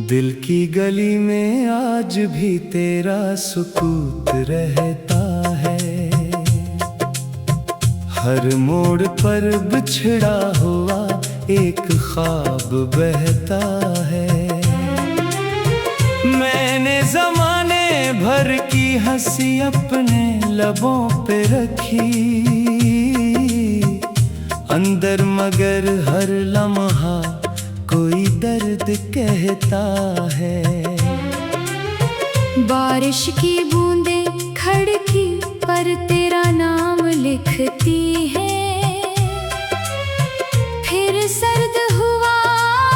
दिल की गली में आज भी तेरा सुकूत रहता है। हर मोड़ पर बिछड़ा हुआ एक ख्वाब बहता है। मैंने ज़माने भर की हंसी अपने लबों पे रखी, अंदर मगर हर लम्हा कोई दर्द कहता है। बारिश की बूंदें खिड़की पर तेरा नाम लिखती है, फिर सर्द हवा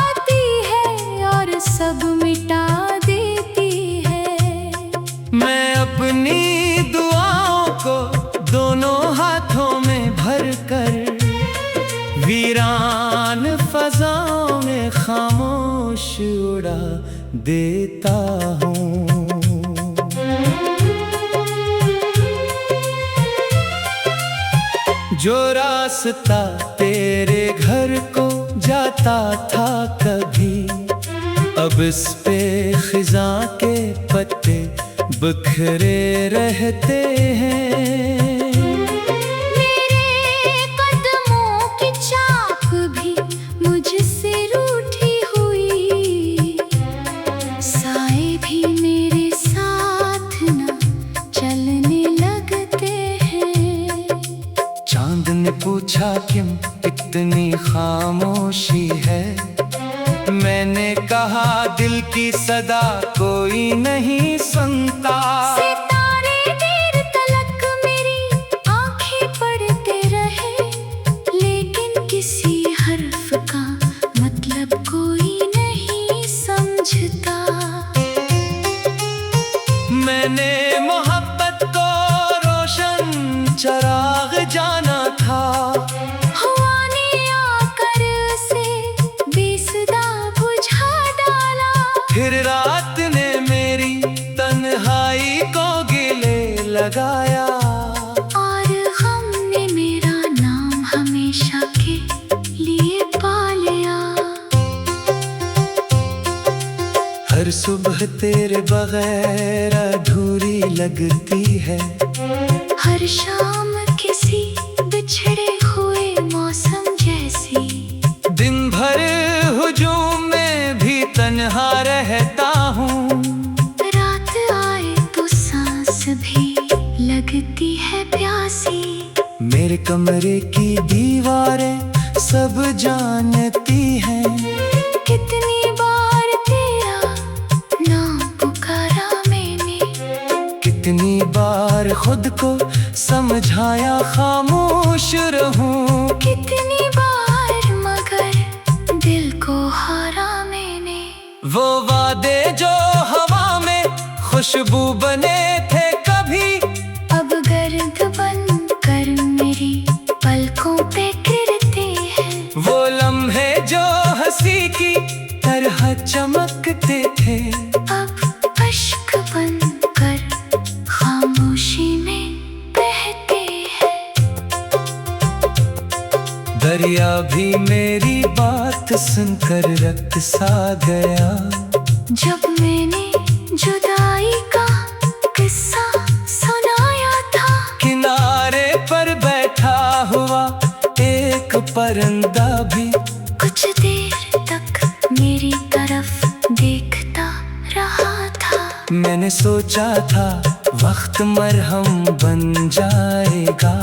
आती है और सब मिटा देती है। मैं अपनी दुआओं को दोनों हाथों में भर कर वीरान फज़ाओं में खामोश उड़ा देता हूँ। जो रास्ता तेरे घर को जाता था कभी, अब इस पे खिज़ां के पत्ते बिखरे रहते हैं। पूछा क्यों इतनी खामोशी है, मैंने कहा दिल की सदा कोई नहीं सुनता। सितारे देर तलक मेरी आंखें पढ़ते रहे, लेकिन किसी हर्फ का मतलब कोई नहीं समझता। मैंने मोहब्बत को रोशन चराग जाना था, हुआ ने आकर उसे बेसुरा बुझा डाला। फिर रात ने मेरी तन्हाई को गले लगाया, और हमने मेरा नाम हमेशा के लिए पा लिया। हर सुबह तेरे बगैर अधूरी लगती है, हर शाम किसी बिछड़े हुए मौसम जैसी। दिन भर हुजूम में भी तन्हा रहता हूँ, रात आए तो सांस भी लगती है प्यासी। मेरे कमरे की दीवारें सब जानती हैं, कितनी बार तेरा नाम पुकारा मैंने, कितनी बार खुद को समझाया खामोश रहूं। कितनी बार मगर दिल को हारा मैंने। वो वादे जो हवा में खुशबू बने थे कभी, अब गर्द बन कर मेरी पलकों पे गिरते हैं। वो लम्हे जो हंसी की तरह चमकते थे, अब अश्क बन कर खामोशी में बहते हैं। दरिया भी मेरी बात सुनकर रक्त सा गया, जब मैंने जुदाई का किस्सा सुनाया था। किनारे पर बैठा हुआ एक परिंदा भी कुछ देर तक मेरी तरफ देखता रहा था। मैंने सोचा था वक्त मरहम बन जाएगा,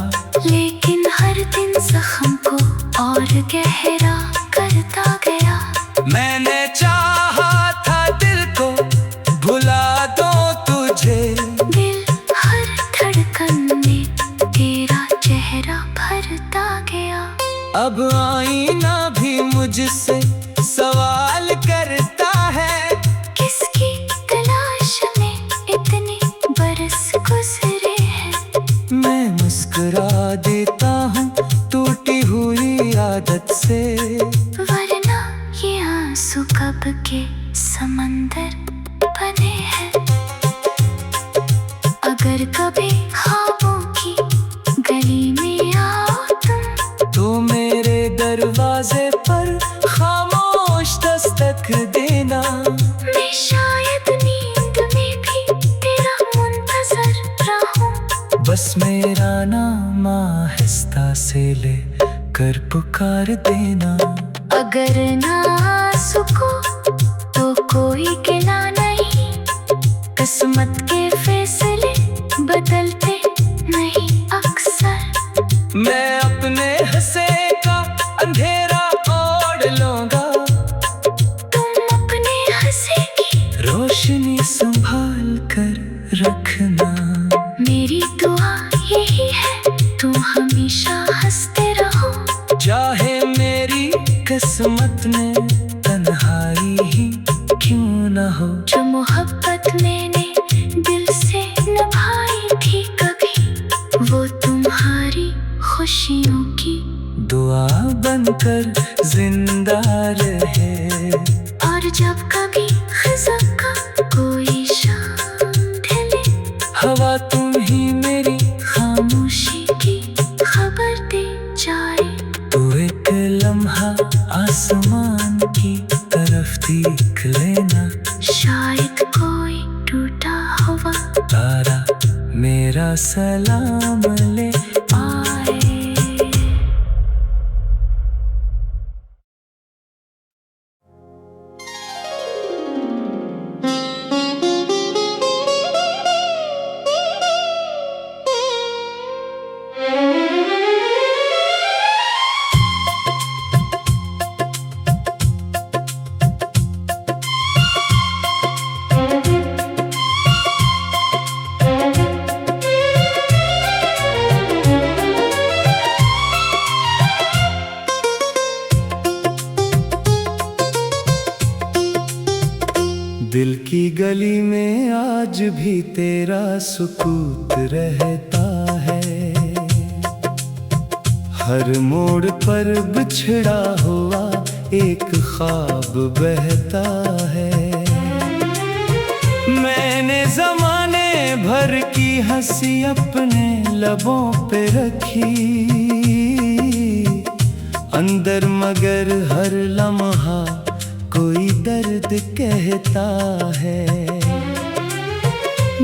लेकिन हर दिन जख्म को और गहरा करता गया। मैंने चाहा था दिल को भुला दो तुझे, दिल हर धड़कन में तेरा चेहरा भरता गया। अब आईना भी मुझसे सवाल करता है, किसकी तलाश में इतने बरस गुजरे हैं। मैं मुस्कुरा देता हूँ टूटी हुई आदत से, वरना ये आंसू कब के समंदर बने हैं। अगर कभी ख्वाबों की गली में आओ तुम, तो मेरे दरवाजे पर खामोश दस्तक देना। कर पुकार देना। अगर ना सुको तो कोई गिला नहीं, किस्मत के फैसले बदलते नहीं अक्सर। मैं अपने हंसे का अंधेरा ओढ़ लूंगा, तुम अपने हंसे की रोशनी संभाल कर रखना। मेरी दुआ यही है, तुम हमेशा हंसते रहो। चाहे मेरी किस्मत में तन्हाई ही क्यों न हो। जो मोहब्बत मैंने दिल से निभाई थी कभी, वो तुम्हारी खुशियों की दुआ बनकर जिंदा रहे। और जब कभी खिज़ा का कोई शाम ढले, हवा तुम ही मेरी खामोशी की खबर दे जाए। तू एक लम्हा आसमान की तरफ देख लेना। शायद कोई टूटा हुआ तारा मेरा सलाम ले आए। दिल की गली में आज भी तेरा सुकूत रहता है। हर मोड़ पर बिछड़ा हुआ एक ख्वाब बहता है। मैंने ज़माने भर की हंसी अपने लबों पे रखी, अंदर मगर हर लम्हा कोई दर्द कहता है।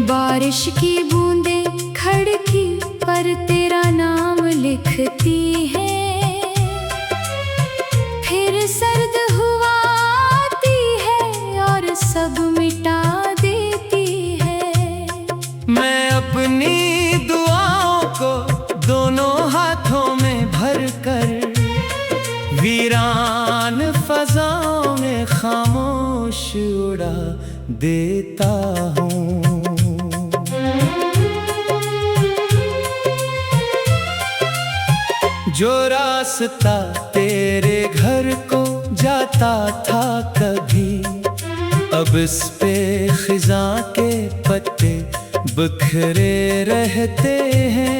बारिश की बूंदें खड़की पर तेरा नाम लिखती है, फिर सर्द हुआ आती है और सब मिटा देती है। मैं अपनी दुआओं को दोनों हाथों में भर कर वीरान फज़ाओं में खामोश उड़ा देता हूँ। जो रास्ता तेरे घर को जाता था कभी, अब इस पे खिज़ा के पत्ते बिखरे रहते हैं।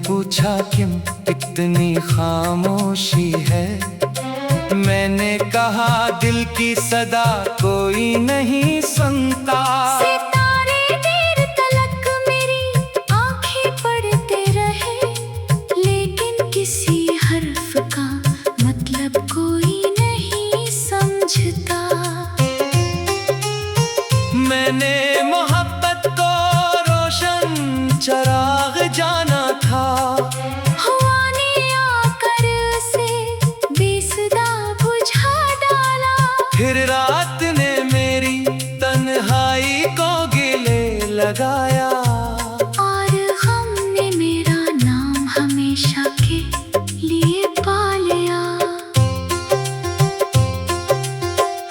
पूछा क्यों इतनी खामोशी है, मैंने कहा दिल की सदा कोई नहीं सुनता। सितारे देर तलक मेरी आंखें पढ़ते रहे, लेकिन किसी हर्फ का मतलब कोई नहीं समझता। मैंने मोहब्बत को रोशन चराग जाना था, हुआ ने आकर उसे बेसुरा बुझा डाला। फिर रात ने मेरी तन्हाई को गले लगाया, और हमने मेरा नाम हमेशा के लिए पा लिया।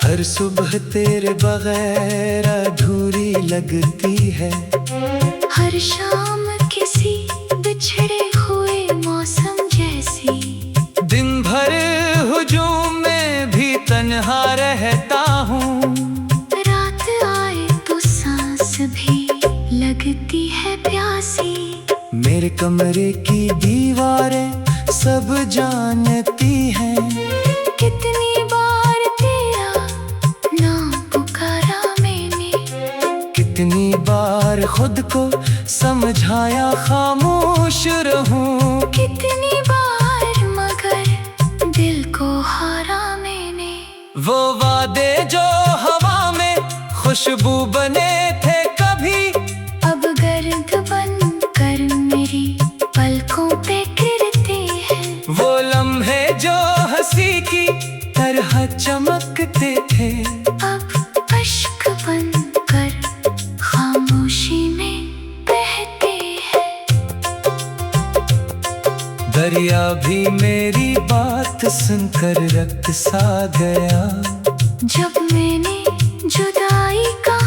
हर सुबह तेरे बगैर अधूरी लगती है, हर शाम किसी बिछड़े हुए मौसम जैसी। दिन भर हुजूम में भी तन्हा रहता हूँ, रात आए तो सांस भी लगती है प्यासी। मेरे कमरे की दीवारें सब जानती हैं, कितनी बार तेरा नाम पुकारा मैंने, कितनी बार खुद को समझाया खामोश रहूं। को हारा मैंने। वो वादे जो हवा में खुशबू बने थे कभी, अब गर्द बन कर मेरी पलकों पे गिरते हैं। वो लम्हे जो हंसी की तरह चमकते थे, अब अश्क बन कर खामोशी में बहते हैं। दरिया भी मेरी बात सुनकर रक्त सा गया, जब मैंने जुदाई का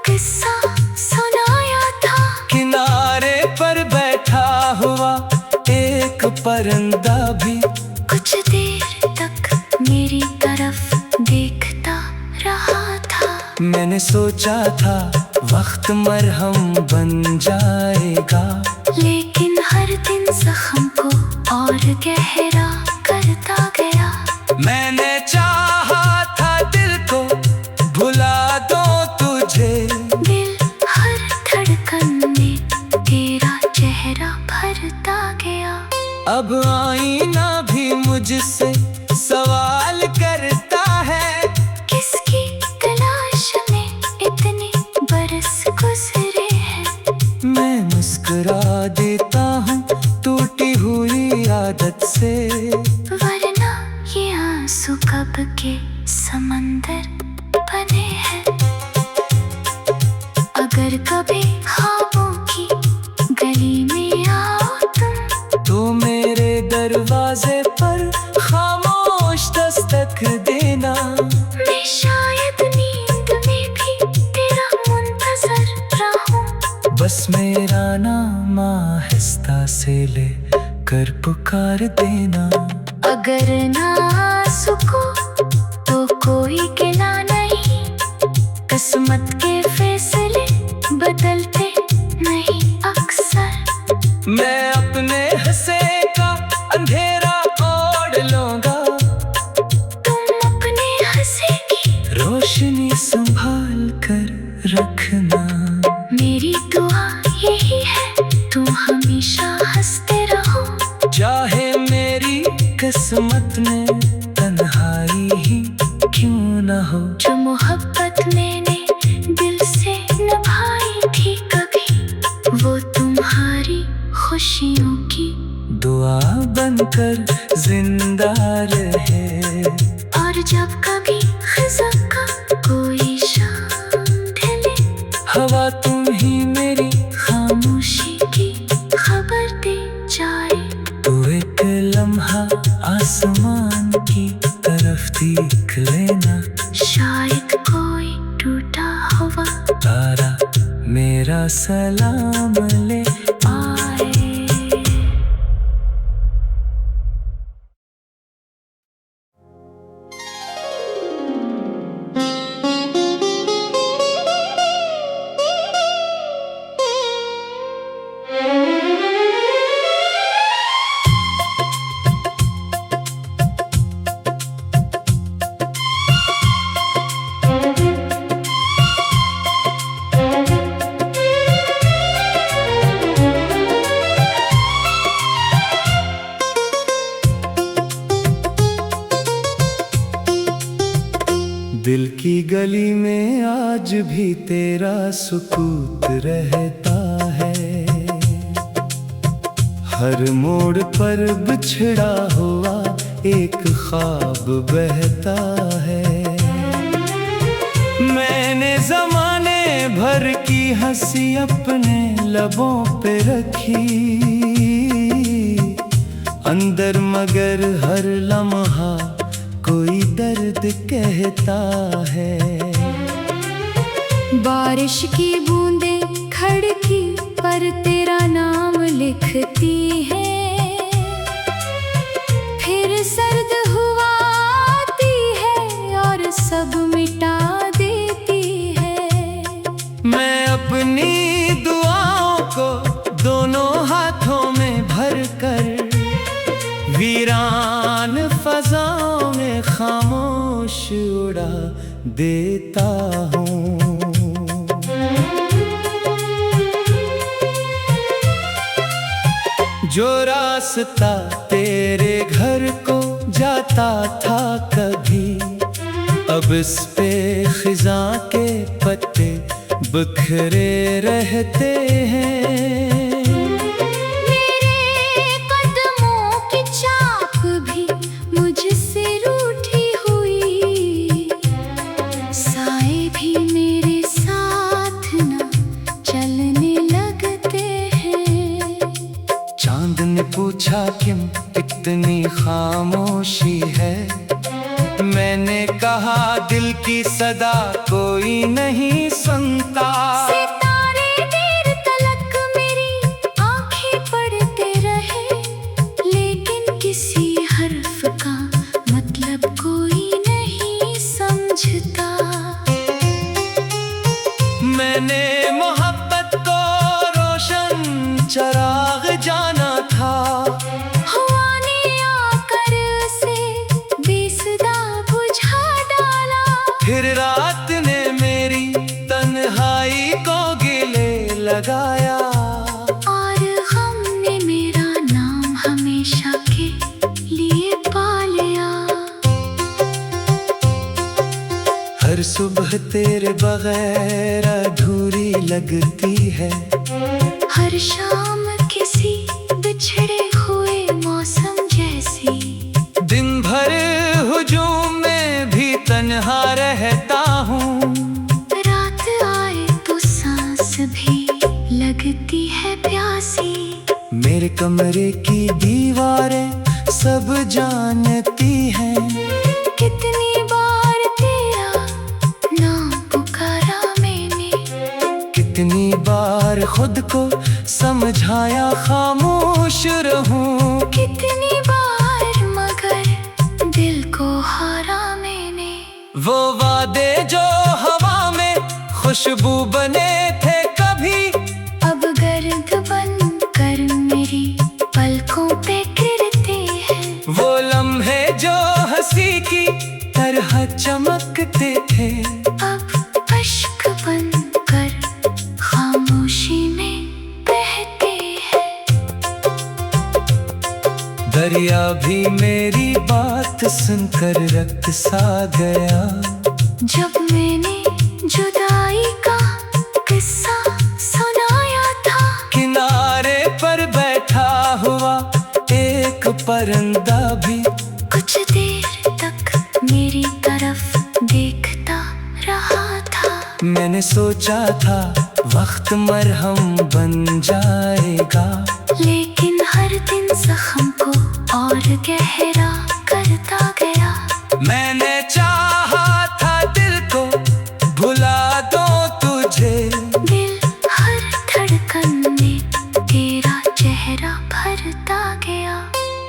किस्सा सुनाया था। किनारे पर बैठा हुआ एक परिंदा भी कुछ देर तक मेरी तरफ देखता रहा था। मैंने सोचा था वक्त मरहम बन जाएगा, लेकिन हर दिन जख्म को और गहरा करता गया। मैंने चाहा था दिल को भुला दो तुझे, दिल हर धड़कन में तेरा चेहरा भरता गया। अब आईना भी मुझसे सवाल करता है, किसकी तलाश में इतने बरस गुजरे हैं। मैं मुस्कुरा देता हूँ टूटी हुई आदत से, वरना ये आंसू कब के समंदर बने हैं। अगर कभी ख्वाबों की गली में आओ तुम, तो मेरे दरवाजे पर खामोश दस्तक देना। मैं शायद नींद में भी तेरा मुंतजर रहूं। बस मेरा नाम आहिस्ता से ले कर पुकार देना। अगर ना आंसू को तो कोई गिला नहीं, किस्मत के फैसले बदलते नहीं अक्सर। मैं अपने हिस्से का अंधेरा ओढ़ लूंगा, तुम अपने हंसे की रोशनी संभाल कर रखना। मेरी दुआ यही है तुम हमेशा हंसते रहो। चाहे मेरी किस्मत में तन्हाई ही क्यों न हो, जो मोहब्बत मैंने दिल से निभाई थी कभी, वो तुम्हारी खुशियों की दुआ बनकर जिंदा रहे। और जब कभी खिज़ा का कोई शाम ढले, हवा तुम ही मेरी खामोशी की खबर दे जाए। तू एक लम्हा आसमान की तरफ देख लेना, शायद कोई टूटा हुआ तारा मेरा सलाम ले आए। दिल की गली में आज भी तेरा सुकूत रहता है, हर मोड़ पर बिछड़ा हुआ एक ख्वाब बहता है। मैंने जमाने भर की हंसी अपने लबों पे रखी, अंदर मगर हर लम्हा कोई दर्द कहता है। बारिश की बूंदें खड़की पर तेरा नाम लिखती है, फिर सर्द हवा आती है और सब मिटा देती है। मैं अपनी दुआओं को दोनों हाथों में भर कर वीरान फजाओं में खामोश उड़ा देता हूँ। जो रास्ता तेरे घर को जा जाता था कभी, अब इस पे खिज़ा के पत्ते बिखरे रहते हैं। मेरे कदमों की चाप भी मुझसे रूठी हुई, साए भी मेरे साथ ना चलने लगते हैं। चांद ने पूछा क्यों इतनी खामोशी है, मैंने कहा दिल की सदा कोई नहीं सुनता। सितारे देर तलक मेरी आंखें पढ़ते रहे, लेकिन किसी हर्फ का मतलब कोई नहीं समझता। मैंने मोहब्बत को रोशन चराग जाना था, हुआ ने आकर उसे बेसुदा बुझा डाला। फिर रात ने मेरी तन्हाई को गिले लगाया, और हमने मेरा नाम हमेशा के लिए पा लिया। हर सुबह तेरे बगैर अधूरी लगती है, हर शाम किसी बिछड़े हुए मौसम जैसी। दिन भर हुजूम में भी तन्हा रहता हूँ, रात आए तो सांस भी लगती है प्यासी। मेरे कमरे की दीवारें सब जानती हैं, कितनी बार तेरा नाम पुकारा मैंने, कितनी बार खुद को समझाया खामोश रहूं। कितनी बार मगर दिल को हारा मैंने। वो वादे जो हवा में खुशबू बने थे कभी, अब गर्द बन कर मेरी पलकों पे गिरते हैं। वो लम्हे जो हंसी की तरह चमकते थे, अब अश्क बन कर खामोशी में बहते हैं। दरिया भी मेरी बात सुनकर रक्त सा गया, जब मैंने जुदाई का किस्सा सुनाया था। किनारे पर बैठा हुआ एक परिंदा भी कुछ देर तक मेरी तरफ देखता रहा था। मैंने सोचा था वक्त मरहम बन जाएगा, लेकिन हर दिन जख्म को और गहरा करता गया। मैंने चाहा था दिल को भुला दो तुझे, दिल हर धड़कन में तेरा चेहरा भरता गया।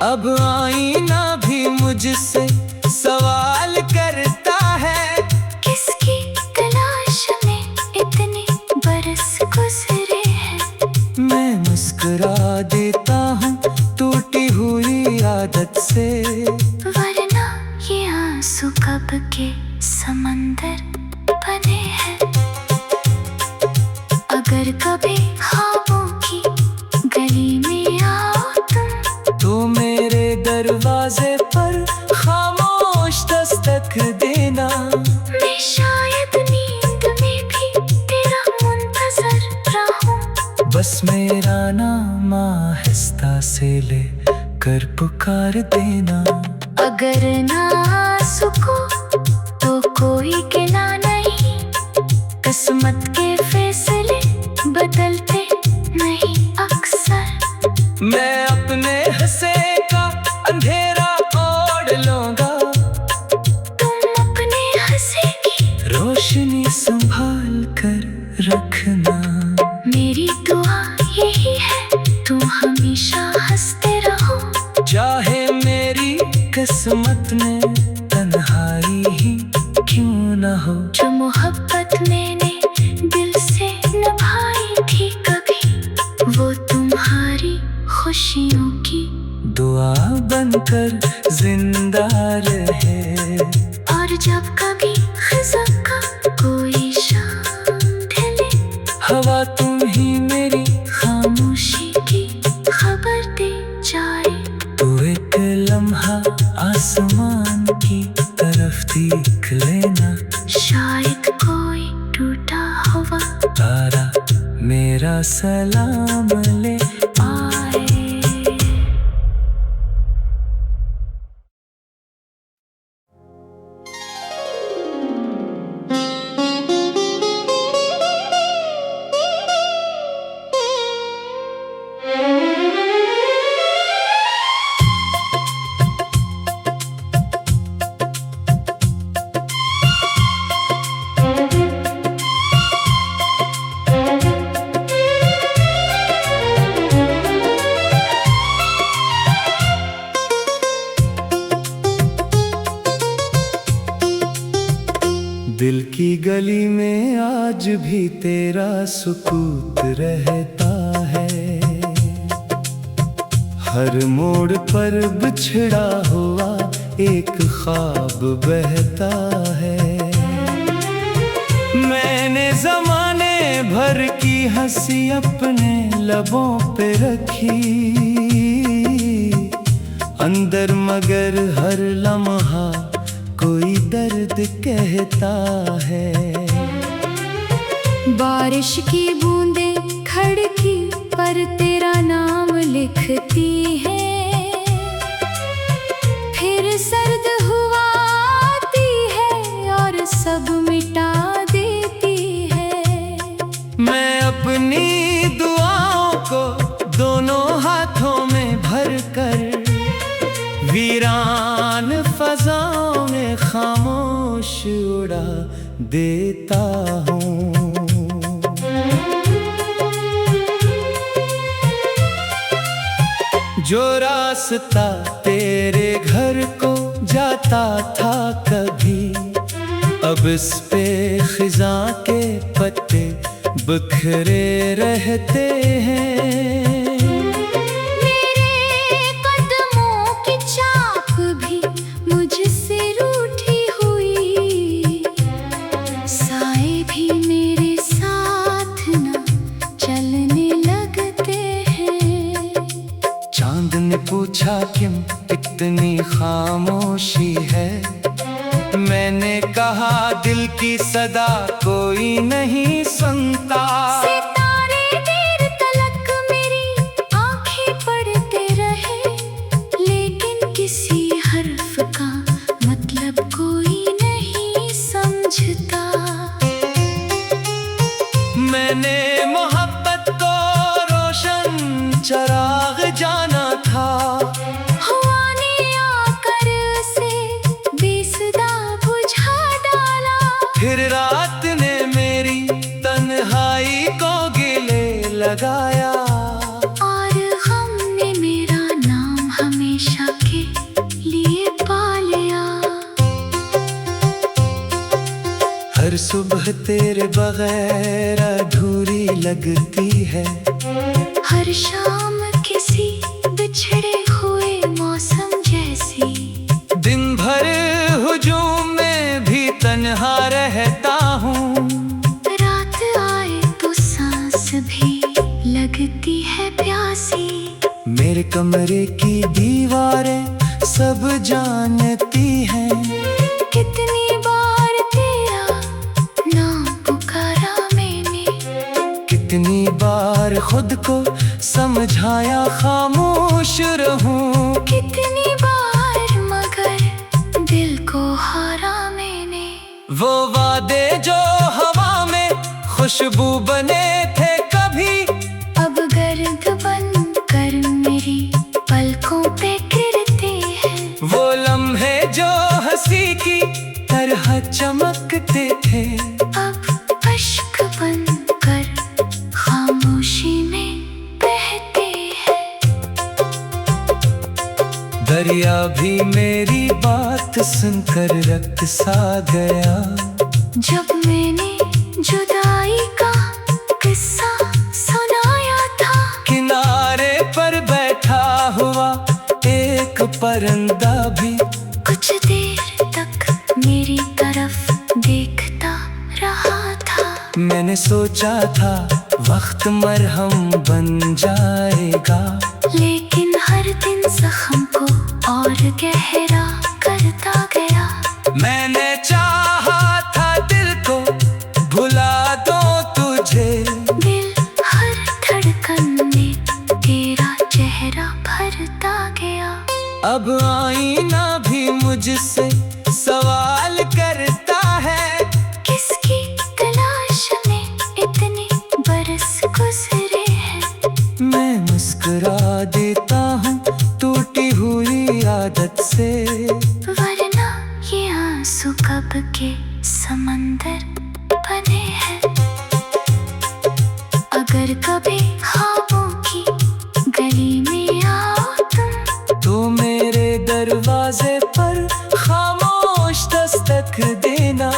अब आईना भी मुझसे सवाल करता है, किसकी तलाश में इतने बरस गुजरे हैं। मैं मुस्कुरा देता हूँ टूटी हुई आदत से, वरना ये आंसू कब के समंदर बने हैं। अगर कभी ख्वाबों की गली में आओ तुम, तो मेरे दरवाजे पर खामोश दस्तक देना। मैं शायद नींद में भी तेरा मुंतजर रहूं। बस मेरा नाम आहिस्ता से ले कर पुकार देना। अगर ना सुको तो कोई गिला नहीं, किस्मत के फैसले बदलते नहीं अक्सर। मैं अपने हिस्से का अंधेरा ओढ़ लूंगा, तुम अपने हंसे की रोशनी संभाल कर रखना। मेरी दुआ यही है तुम हमेशा हंसते रहो। चाहे मेरी किस्मत में तन्हाई ही क्यों न हो, जो मोहब्बत मैंने दिल से निभाई थी कभी, वो तुम्हारी खुशियों की दुआ बनकर जिंदा रहे। और जब कभी खिज़ा का कोई शाम ढले, हवा तुम ही मेरी खामोशी की खबर दे जाए। तू एक लम्हा आसमां आसमान की तरफ देख लेना, शायद कोई टूटा हुआ तारा मेरा सलाम ले आए। दिल की गली में आज भी तेरा सुकूत रहता है, हर मोड़ पर बिछड़ा हुआ एक ख्वाब बहता है। मैंने ज़माने भर की हंसी अपने लबों पे रखी, अंदर मगर हर लम्हा कोई दर्द कहता है। बारिश की बूंदें खड़की पर तेरा नाम लिखती है, फिर सर्द हवा आती है और सब मिटा देती है। मैं अपनी दुआओं को दोनों हाथों में भर कर वीरान फज़ाओं में खामोश उड़ा देता हूँ। जो रास्ता तेरे घर को जाता था कभी, अब इस पे खिज़ा के पत्ते बिखरे रहते हैं। पूछा क्यों इतनी खामोशी है, मैंने कहा दिल की सदा कोई नहीं सुनता। सितारे देर तलक मेरी आंखें पढ़ते रहे, लेकिन किसी हर्फ का मतलब कोई नहीं समझता। मैंने मोहब्बत को रोशन चराग जाना था, हुआ ने आकर से बेसुदा बुझा डाला। फिर रात ने मेरी तन्हाई को गले लगाया, और हमने मेरा नाम हमेशा के लिए पा लिया। हर सुबह तेरे बगैर अधूरी लगती है, हर शाम किसी बिछड़े हुए मौसम जैसी। दिन भर हुजूम में भी तन्हा रहता हूँ, रात आए तो सांस भी लगती है प्यासी। मेरे कमरे की दीवारें सब जानती हैं, कितनी बार तेरा नाम पुकारा मैंने, कितनी बार खुद को समझाया खामोश रहूं। कितनी बार मगर दिल को हारा मैंने। वो वादे जो हवा में खुशबू बने थे कभी, अब गर्द बन कर मेरी पलकों पे गिरते हैं। वो लम्हे जो हंसी की तरह चमकते थे, अब अश्क बन कर खामोशी में बहते हैं। दरिया भी मेरी बात सुनकर रक्त सा गया, जब मैंने जुदाई का किस्सा सुनाया था। किनारे पर बैठा हुआ एक परिंदा भी कुछ देर तक मेरी तरफ देखता रहा था। मैंने सोचा था वक्त मरहम बन जाएगा, लेकिन हर दिन जख्म को और गहरा करता तुमसे सवाल करता है, किसकी तलाश में इतने बरस गुजरे हैं। मैं मुस्कुरा देता हूँ टूटी हुई आदत से, वरना ये आंसू कब के समंदर बने हैं। अगर कभी ख्वाबों की गली में आओ तुम, तो मेरे दरवाजे पर खामोश दस्तक देना।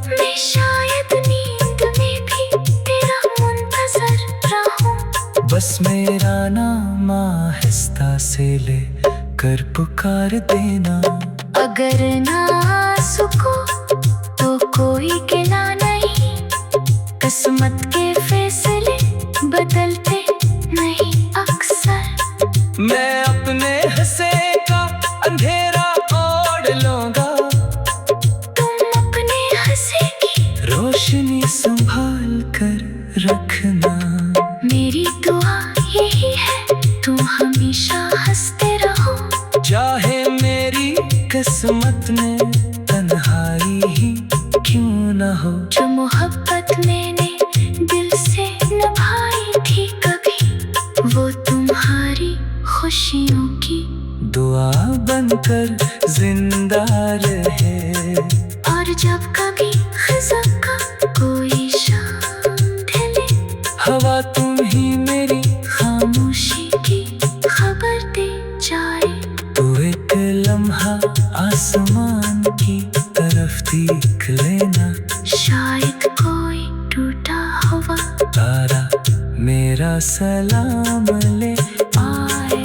मैं शायद नींद में भी तेरा मुंतजर रहूं। बस मेरा नाम आहिस्ता से ले कर पुकार देना। अगर ना आंसू को तो कोई गिला नहीं, किस्मत के फैसले बदलते नहीं अक्सर। मैं अपने हिस्से का अंधेरा ओढ़ लूंगा, तुम अपने हंसे की रोशनी संभाल कर रखना। मेरी दुआ यही है, तुम हमेशा हंसते रहो। चाहे मेरी किस्मत में तन्हाई ही क्यों न हो। जो मोहब्बत मैंने दिल से निभाई थी कभी, वो तुम्हारी खुशियों की दुआ बनकर जिंदा रहे। और जब कभी खिज़ा का कोई शाम ढले, हवा तुम ही मेरी खामोशी की खबर दे जाए। तू एक लम्हा आसमान की तरफ देख लेना। शायद कोई टूटा हुआ तारा मेरा सलाम ले आए।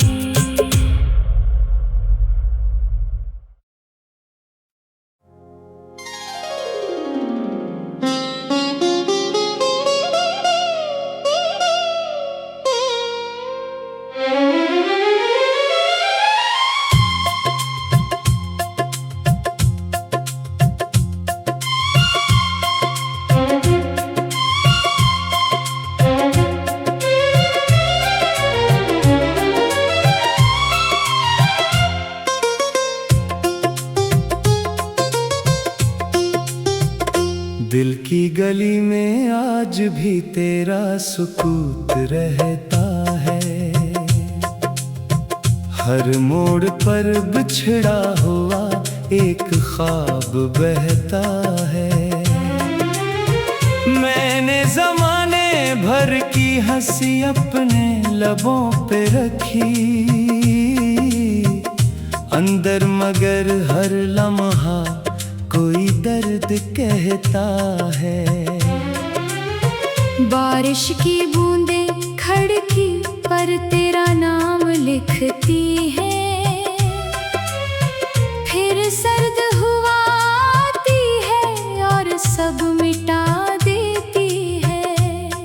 दिल की गली में आज भी तेरा सुकूत रहता है। हर मोड़ पर बिछड़ा हुआ एक ख्वाब बहता है। मैंने ज़माने भर की हंसी अपने लबों पे रखी, अंदर मगर हर लम्हा कोई दर्द कहता है। बारिश की बूंदें खिड़की पर तेरा नाम लिखती है, फिर सर्द हवा आती है और सब मिटा देती है।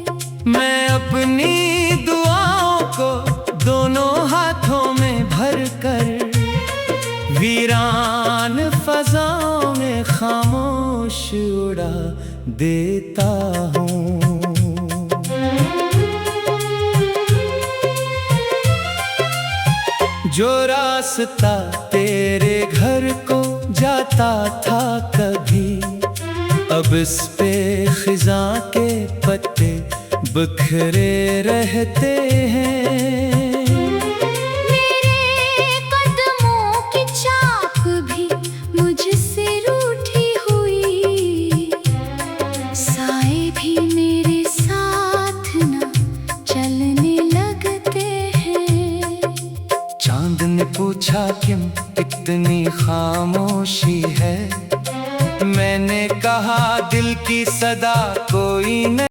मैं अपनी दुआओं को दोनों हाथों में भर कर वीरान फज़ाओं में खामोश उड़ा देता हूँ। जो रास्ता तेरे घर को जाता था कभी, अब इस पे खिज़ा के पत्ते बिखरे रहते हैं। पूछा क्यों इतनी खामोशी है, मैंने कहा दिल की सदा कोई नहीं।